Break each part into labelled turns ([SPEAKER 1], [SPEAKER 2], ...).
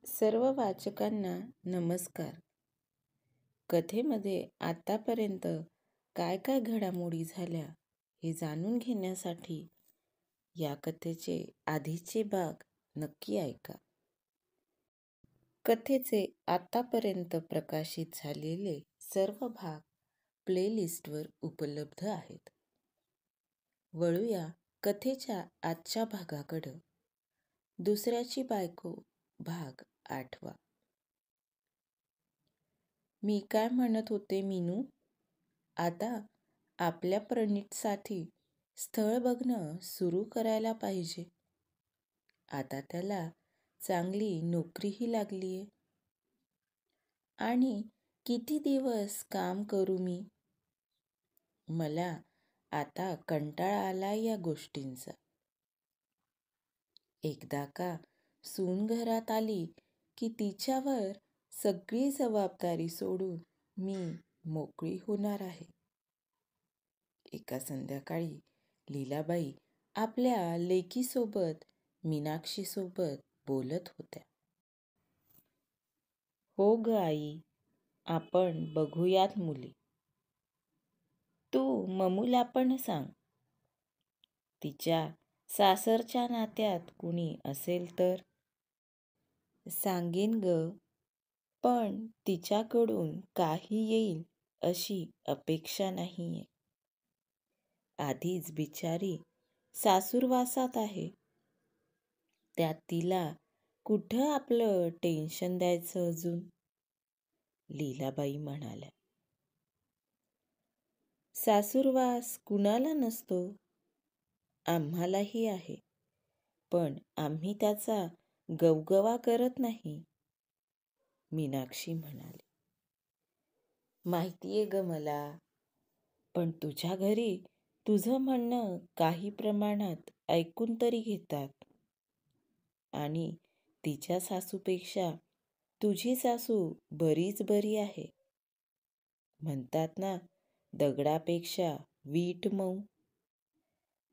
[SPEAKER 1] सर्व वाचकांना नमस्कार. कथेमध्ये आतापर्यंत काय काय घडामोडी झाल्या हे जाणून घेण्यासाठी या कथेचे आधीचे भाग नक्की ऐका. कथेचे आतापर्यंत प्रकाशित झालेले सर्व भाग प्लेलिस्टवर उपलब्ध आहेत. वळूया कथेच्या आजच्या भागाकडं. दुसऱ्याची बायको भाग 8. मी काय म्हणत होते मीनू, आता आपल्या प्रणितसाठी स्थळ बघणं सुरू करायला पाहिजे. आता त्याला चांगली नोकरीही लागलीये. आणि किती दिवस काम करू मी? मला आता कंटाळा आलाय या गोष्टींचा. एकदा का सून घरात आली की तिच्यावर सगळी जबाबदारी सोडून मी मोकळी होणार आहे. एका संध्याकाळी लीलाबाई आपल्या लेकीसोबत मीनाक्षीसोबत बोलत होत्या. हो ग आई, आपण बघूयात मुली. तू ममूला पण सांग. तिच्या सासरच्या नात्यात कुणी असेल तर. सांगेन ग, पण तिच्याकडून काही येईल अशी अपेक्षा नाहीये. आधीच बिचारी सासूरवासात आहे. त्यात तिला कुठं आपलं टेन्शन द्यायचं अजून? लीलाबाई म्हणाल्या. सासूरवास कुणाला नसतो? आम्हालाही आहे, पण आम्ही त्याचा गवगवा करत नाही. मीनाक्षी म्हणाली. माहितीये ग मला, पण तुझ्या घरी तुझं म्हणणं काही प्रमाणात ऐकून तरी घेतात. आणि तिच्या सासूपेक्षा तुझी सासू बरीच बरी आहे. म्हणतात ना, दगडापेक्षा वीट मऊ.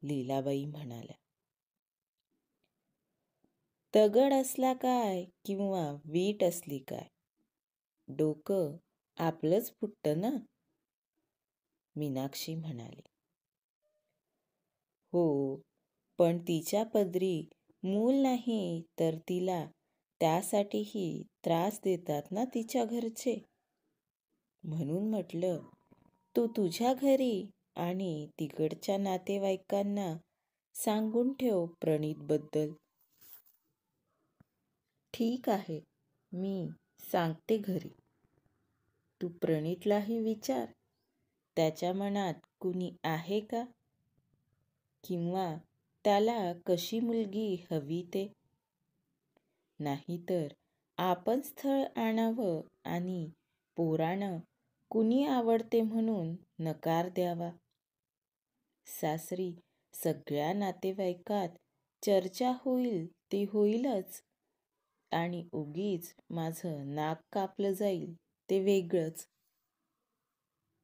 [SPEAKER 1] लीलाबाई म्हणाल्या. दगड असला काय किंवा वीट असली काय, डोकं आपलंच फुटतं ना. मीनाक्षी म्हणाली. हो, पण तिच्या पदरी मूल नाही तर तिला त्यासाठीही त्रास देतात ना तिच्या घरचे. म्हणून म्हटलं, तू तुझ्या घरी आणि तिकडच्या नातेवाईकांना सांगून ठेव प्रणितबद्दल. ठीक आहे, मी सांगते घरी. तू प्रणितलाही विचार, त्याच्या मनात कुणी आहे का, किंवा त्याला कशी मुलगी हवी ते. नाहीतर आपण स्थळ आणावं आणि पोरानं कुणी आवडते म्हणून नकार द्यावा. सासरी सगळ्या नातेवाईकात चर्चा होईल ती होईलच, आणि उगीच माझं नाक कापलं जाईल ते वेगळंच.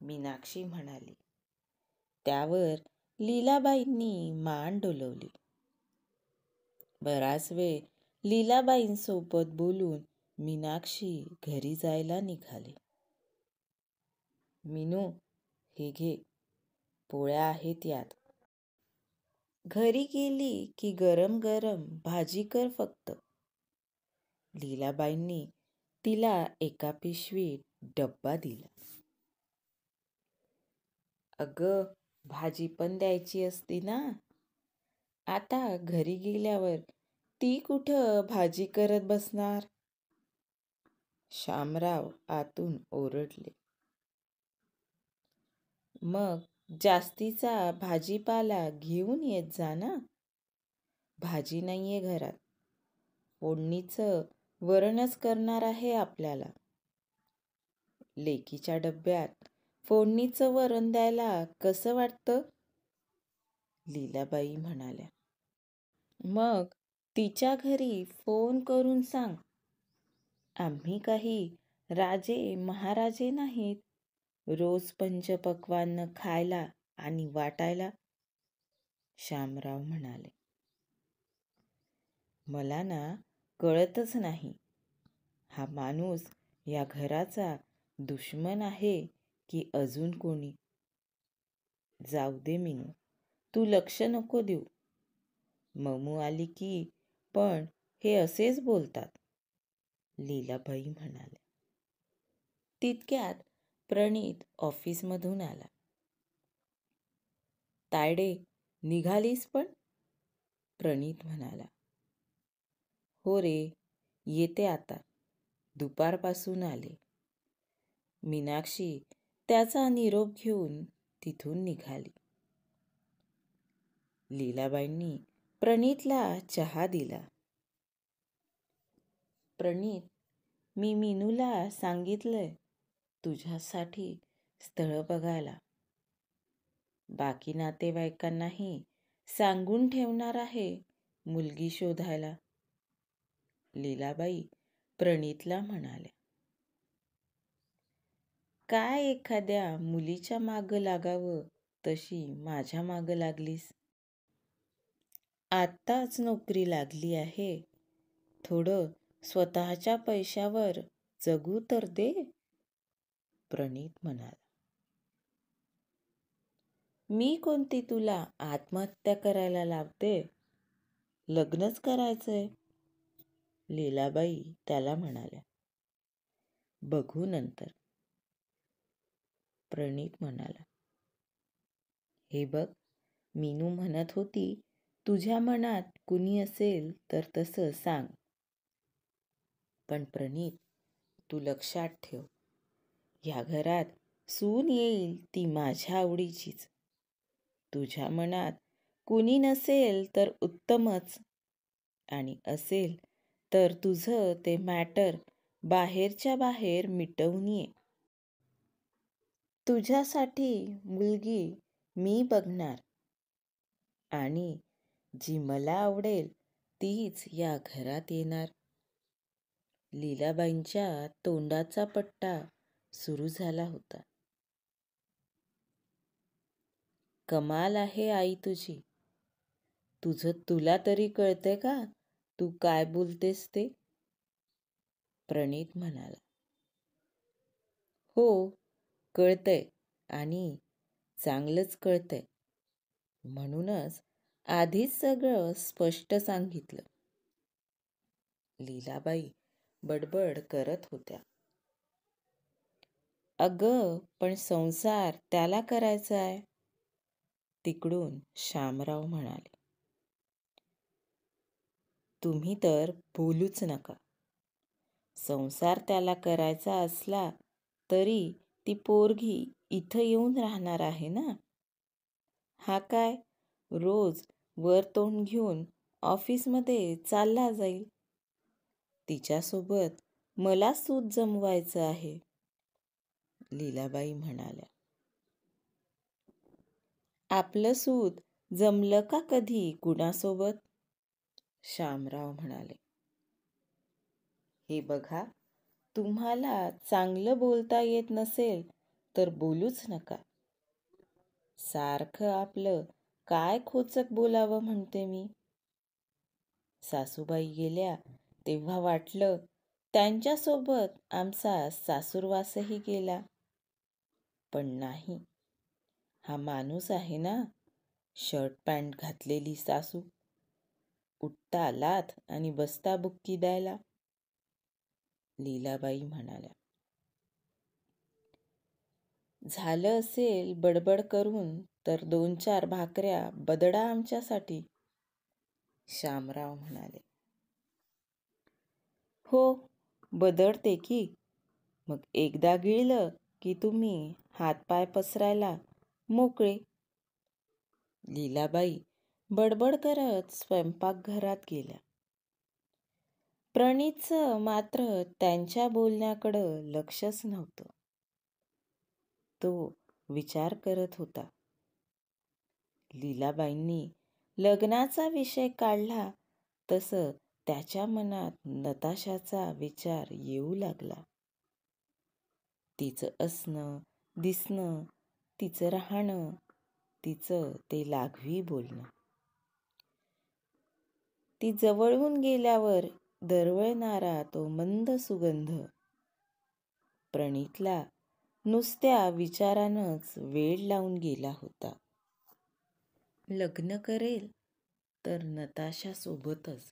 [SPEAKER 1] मीनाक्षी म्हणाली. त्यावर लीलाबाईंनी मान डोलवली. बराच वेळ लीलाबाईंसोबत बोलून मीनाक्षी घरी जायला निघाली. मीनू, हे घे, पोळ्या आहेत यात. घरी गेली की गरम गरम भाजी कर फक्त. लीलाबाईंनी तिला एका पिशवीत डब्बा दिला. अगं, भाजी पण द्यायची असती ना. आता घरी गेल्यावर ती कुठं भाजी करत बसणार? शामराव आतून ओरडले. मग जास्तीचा भाजीपाला घेऊन येत जा ना. भाजी नाहीये घरात. फोडणीचं वरणच करणार आहे आपल्याला. लेकीच्या डब्यात फोडणीचं वरण द्यायला कसं वाटतं? लीलाबाई म्हणाल्या. मग तिच्या घरी फोन करून सांग. आम्ही काही राजे महाराजे नाहीत, रोज पंचपक्वान्न खायला आणि वाटायला. शामराव म्हणाले. मला ना कळतच नाही, हा माणूस या घराचा दुश्मन आहे की अजून कोणी? जाऊ दे मीनू, तू लक्ष नको देऊ. ममू आली की पण हे असेच बोलतात, लीलाबाई म्हणाल्या. तितक्यात प्रणीत ऑफिसमधून आला. तायडे, निघालीस पण? प्रणीत म्हणाला. हो रे, येते आता. दुपारपासून आले. मीनाक्षी त्याचा निरोप घेऊन तिथून निघाली. लीलाबाईंनी प्रणीतला चहा दिला. प्रणीत, मी मीनूला सांगितलंय तुझ्यासाठी स्थळ बघायला. बाकी नातेवाईकांनाही सांगून ठेवणार आहे मुलगी शोधायला, लीलाबाई प्रणीतला म्हणाल्या. काय एखाद्या मुलीच्या मागं लागावं तशी माझ्या मागं लागलीस? आत्ताच नोकरी लागली आहे, थोडं स्वतःच्या पैशावर जगू तर दे, प्रणीत म्हणाला. मी कोणती तुला आत्महत्या करायला लावते? लग्नच करायचंय, लीलाबाई त्याला म्हणाल्या. बघू नंतर, प्रणीत म्हणाला. हे बघ, मीनू म्हणत होती तुझ्या मनात कुणी असेल तर तसं सांग. पण प्रणीत, तू लक्षात ठेव, ह्या घरात सून येईल ती माझ्या आवडीचीच. तुझ्या मनात कुणी नसेल तर उत्तमच, आणि असेल तर तुझं ते मॅटर बाहेरच्या बाहेर मिटवून ये. तुझ्यासाठी मुलगी मी बघणार, आणि जी मला आवडेल तीच या घरात येणार. लीलाबाईंच्या तोंडाचा पट्टा सुरू झाला होता. कमाल आहे आई तुझी. तुला तरी कळतंय का तू काय बोलतेस ते? प्रणीत म्हणाला. हो, कळतंय, आणि चांगलंच कळतंय. म्हणूनच आधीच सगळं स्पष्ट सांगितलं, लीलाबाई बडबड करत होत्या. अगं, पण संसार त्याला करायचा आहे, तिकडून शामराव म्हणाले. तुम्ही तर बोलूच नका. संसार त्याला करायचा असला तरी ती पोरगी इथं येऊन राहणार आहे ना. हा काय रोज वर तोंड घेऊन ऑफिसमध्ये चालला जाईल. तिच्यासोबत मला सूत जमवायचं आहे, लीलाबाई म्हणाल्या. आपलं सूत जमलं का कधी कुणासोबत? शामराव म्हणाले. हे बघा, तुम्हाला चांगलं बोलता येत नसेल तर बोलूच नका. सारखं आपलं काय खोचक बोलावं म्हणते मी. सासूबाई गेल्या तेव्हा वाटलं त्यांच्यासोबत आमचा सासूरवासही गेला, पण नाही. हा माणूस आहे ना, शर्ट पॅन्ट घातलेली सासू, उठता लाथ आणि बसता बुक्की द्यायला, लीलाबाई म्हणाल्या. झालं असेल बडबड करून तर 2-4 भाकऱ्या बदडा आमच्यासाठी, शामराव म्हणाले. हो, बदडते की. मग एकदा गिळलं की तुम्ही हातपाय पसरायला मोकळे. लीलाबाई बडबड करत स्वयंपाकघरात गेल्या. प्रणीतचं मात्र त्यांच्या बोलण्याकडं लक्षच नव्हतं. तो विचार करत होता. लीलाबाईंनी लग्नाचा विषय काढला तसं त्याच्या मनात नताशाचा विचार येऊ लागला. तिचं असणं, दिसणं, तिचं राहणं, तिचं ते लाघवी बोलणं. ती जवळून गेल्यावर दरवळणारा तो मंद सुगंध प्रणीतला नुसत्या विचारानंच वेड लावून गेला होता. लग्न करेल तर नताशा सोबतच.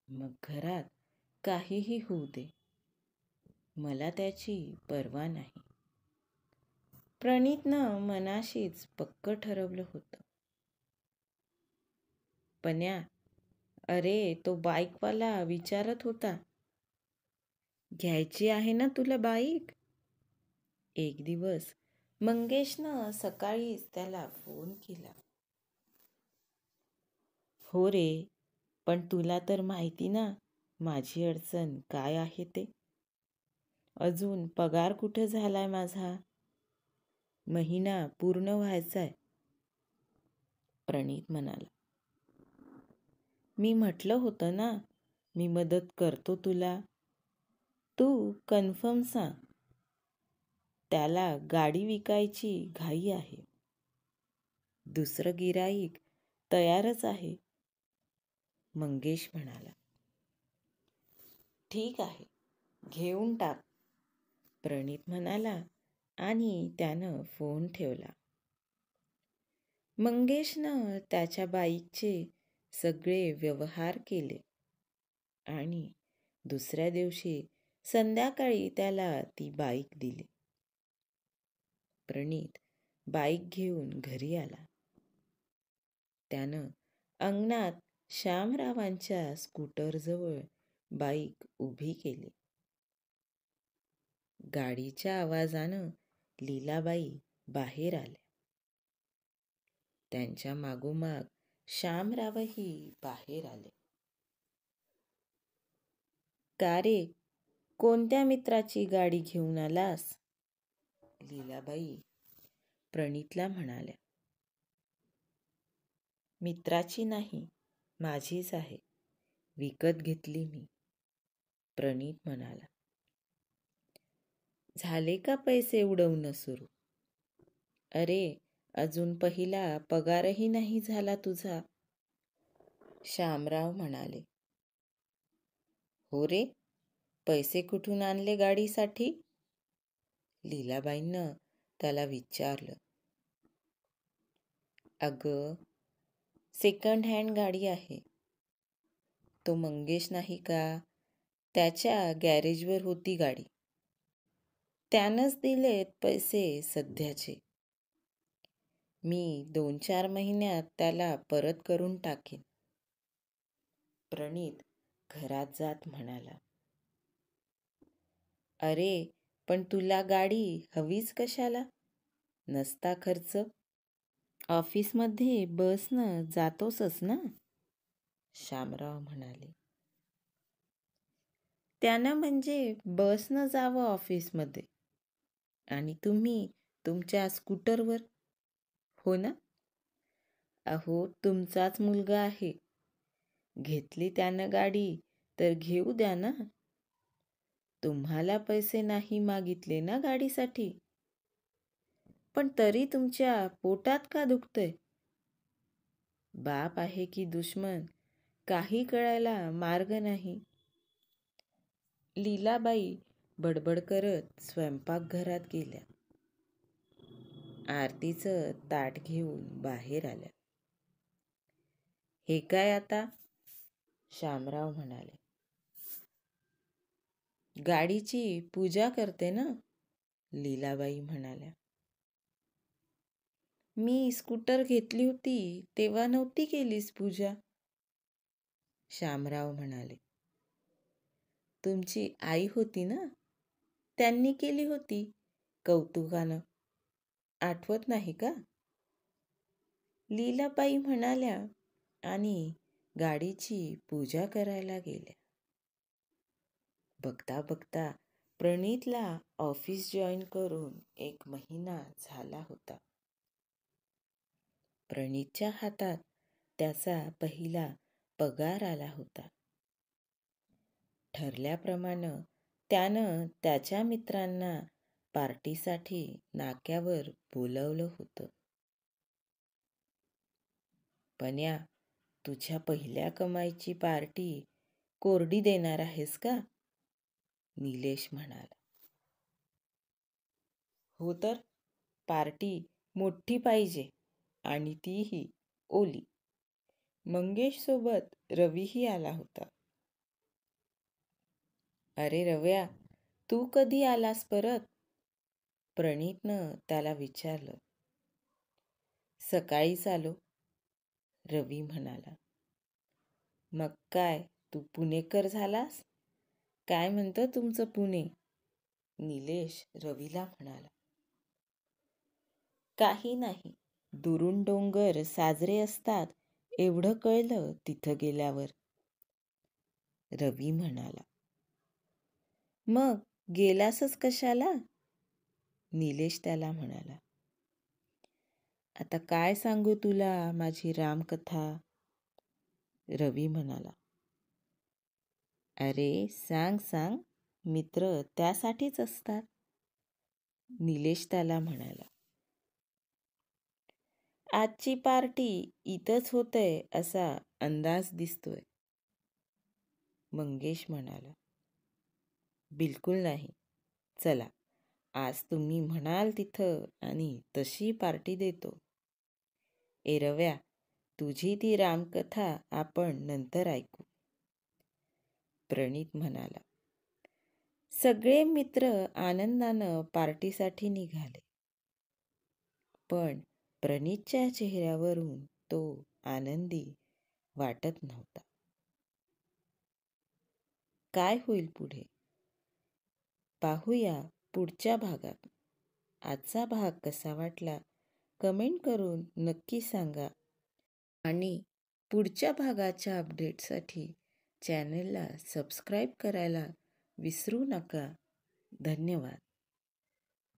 [SPEAKER 1] मग घरात काहीही होऊ दे, मला त्याची पर्वा नाही. प्रणीतनं मनाशीच पक्क ठरवलं होतं. पन्या, अरे तो बाईकवाला विचारत होता, घ्यायची आहे ना तुला बाईक? एक दिवस मंगेशनं सकाळीच त्याला फोन केला. हो रे, पण तुला तर माहिती ना माझी अडचण काय आहे ते. अजून पगार कुठं झालाय माझा, महिना पूर्ण व्हायचाय. प्रणीत म्हणाला. मी म्हटलं होतं ना, मी मदत करतो तुला. तू कन्फर्म सांग. त्याला गाडी विकायची घाई आहे. दुसरं गिराईक तयारच आहे. मंगेश म्हणाला. ठीक आहे, घेऊन टाक, प्रणीत म्हणाला आणि त्यानं फोन ठेवला. मंगेशनं त्याच्या बाईकचे सगळे व्यवहार केले आणि दुसऱ्या दिवशी संध्याकाळी त्याला ती बाईक दिली. प्रणीत बाईक घेऊन घरी आला. त्यानं अंगणात श्यामरावांच्या स्कूटरजवळ बाईक उभी केली. गाडीच्या आवाजानं लीलाबाई बाहेर आल्या. त्यांच्या मागोमाग श्यामरावही बाहेर आले. का रे, कोणत्या मित्राची गाडी घेऊन आलास? लीलाबाई प्रणीतला म्हणाल्या. मित्राची नाही, माझीच आहे, विकत घेतली मी, प्रणीत म्हणाला. झाले का पैसे उडवणं सुरू? अरे, अजून पहिला पगारही नाही झाला तुझा, श्यामराव म्हणाले. हो रे, पैसे कुठून आणले गाडीसाठी? लीलाबाईंनं त्याला विचारलं. अगं, सेकंड हँड गाडी आहे. तो मंगेश नाही का, त्याच्या गॅरेजवर होती गाडी. त्यानंच दिलेत पैसे सध्याचे. मी 2-4 महिन्यात त्याला परत करून टाकेन. प्रणीत घरात जात म्हणाला. अरे, पण तुला गाडी हवीच कशाला? नसता खर्च. ऑफिसमध्ये बसनं जातोसच ना, श्यामराव म्हणाले. त्यानं म्हणजे बसनं जावं ऑफिसमध्ये आणि तुम्ही तुमच्या स्कूटरवर, हो ना? अहो, तुमचाच मुलगा आहे. घेतली त्यानं गाडी तर घेऊ द्या ना. तुम्हाला पैसे नाही मागितले ना गाडीसाठी, पण तरी तुमच्या पोटात का दुखतंय? बाप आहे की दुश्मन, काही कळायला मार्ग नाही. लीलाबाई बडबड करत स्वयंपाकघरात गेल्या. आरतीचं ताट घेऊन बाहेर आल्या. हे काय आता, श्यामराव म्हणाले. गाडीची पूजा करते ना, लीलाबाई म्हणाल्या. मी स्कूटर घेतली होती तेव्हा नव्हती केलीस पूजा, श्यामराव म्हणाले. तुमची आई होती ना, त्यांनी केली होती कौतुकानं, आठवत नाही का? लीलाबाई म्हणाल्या आणि गाडीची पूजा करायला गेल्या. बघता बघता प्रणीतला ऑफिस जॉईन करून 1 महिना झाला होता. प्रणीतच्या हातात त्याचा पहिला पगार आला होता. ठरल्याप्रमाणे त्यानं त्याच्या मित्रांना पार्टीसाठी नाक्यावर बोलवलं होतं. पन्या, तुझ्या पहिल्या कमाईची पार्टी कोरडी देणार आहेस का? निलेश म्हणाला. हो तर, पार्टी मोठी पाहिजे आणि तीही ओली. मंगेश सोबत रवीही आला होता. अरे रव्या, तू कधी आलास परत? प्रणीतनं त्याला विचारलं. सकाळीच आलो, रवी म्हणाला. मग काय, तू पुणेकर झालास? काय म्हणतं तुमचं पुणे? निलेश रवीला म्हणाला. काही नाही, दुरून डोंगर साजरे असतात एवढं कळलं तिथं गेल्यावर, रवी म्हणाला. मग गेलासच कशाला? निलेश त्याला म्हणाला. आता काय सांगू तुला माझी रामकथा, रवी म्हणाला. अरे सांग सांग, मित्र त्यासाठीच असतात, निलेश त्याला म्हणाला. आजची पार्टी इथंच होतंय असा अंदाज दिसतोय, मंगेश म्हणाला. बिलकुल नाही. चला, आज तुम्ही म्हणाल तिथं आणि तशी पार्टी देतो. ए रव्या, तुझी ती रामकथा आपण नंतर ऐकू, प्रणीत म्हणाला. सगळे मित्र आनंदानं पार्टीसाठी निघाले. पण प्रणीतच्या चेहऱ्यावरून तो आनंदी वाटत नव्हता. काय होईल पुढे पाहूया पुढच्या भागात. आजचा भाग कसा वाटला कमेंट करून नक्की सांगा आणि पुढच्या भागाच्या अपडेटसाठी चॅनलला सबस्क्राईब करायला विसरू नका. धन्यवाद.